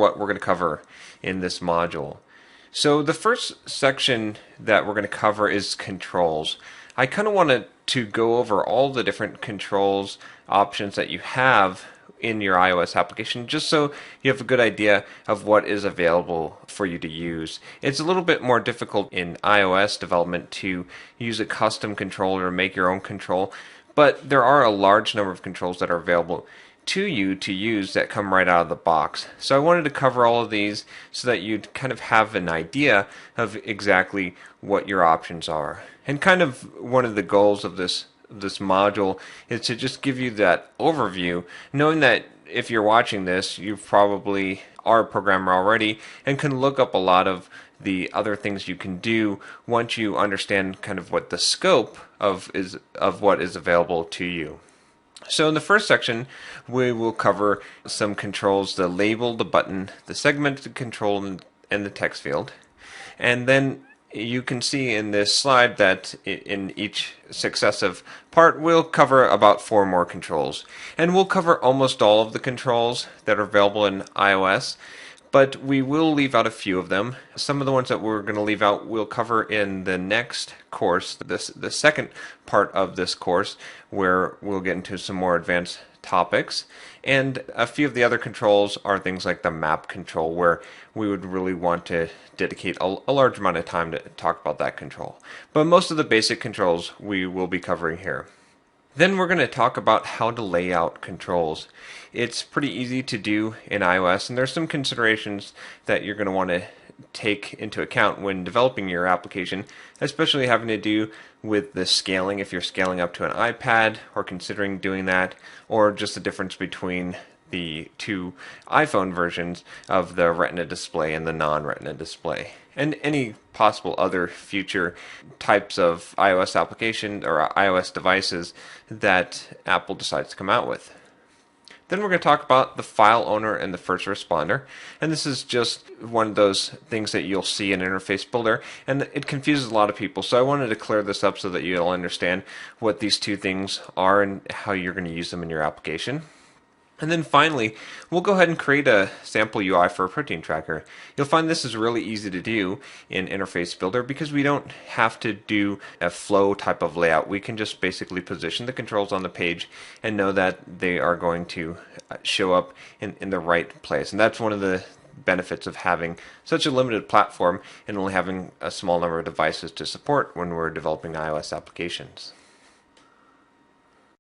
what we're going to cover in this module. So the first section that we're going to cover is controls. I kind of wanted to go over all the different controls options that you have in your iOS application, just so you have a good idea of what is available for you to use. It's a little bit more difficult in iOS development to use a custom controller or make your own control, but there are a large number of controls that are available to you to use that come right out of the box. So I wanted to cover all of these so that you'd kind of have an idea of exactly what your options are. And kind of one of the goals of this module is to just give you that overview, knowing that if you're watching this, you probably are a programmer already and can look up a lot of the other things you can do once you understand kind of what the scope of what is available to you. So in the first section, we will cover some controls: the label, the button, the segmented control, and the text field. And then you can see in this slide that in each successive part we'll cover about 4 more controls. And we'll cover almost all of the controls that are available in iOS, but we will leave out a few of them. Some of the ones that we're going to leave out we'll cover in the next course, the second part of this course, where we'll get into some more advanced topics. And a few of the other controls are things like the map control, where we would really want to dedicate a large amount of time to talk about that control. But most of the basic controls we will be covering here. Then we're going to talk about how to lay out controls. It's pretty easy to do in iOS, and there's some considerations that you're going to want to take into account when developing your application, especially having to do with the scaling, if you're scaling up to an iPad or considering doing that, or just the difference between the 2 iPhone versions of the Retina display and the non-Retina display, and any possible other future types of iOS application or iOS devices that Apple decides to come out with. Then we're going to talk about the file owner and the first responder, and this is just one of those things that you'll see in Interface Builder, and it confuses a lot of people, so I wanted to clear this up so that you'll understand what these 2 things are and how you're going to use them in your application. And then finally, we'll go ahead and create a sample UI for a protein tracker. You'll find this is really easy to do in Interface Builder because we don't have to do a flow type of layout. We can just basically position the controls on the page and know that they are going to show up in the right place. And that's one of the benefits of having such a limited platform and only having a small number of devices to support when we're developing iOS applications.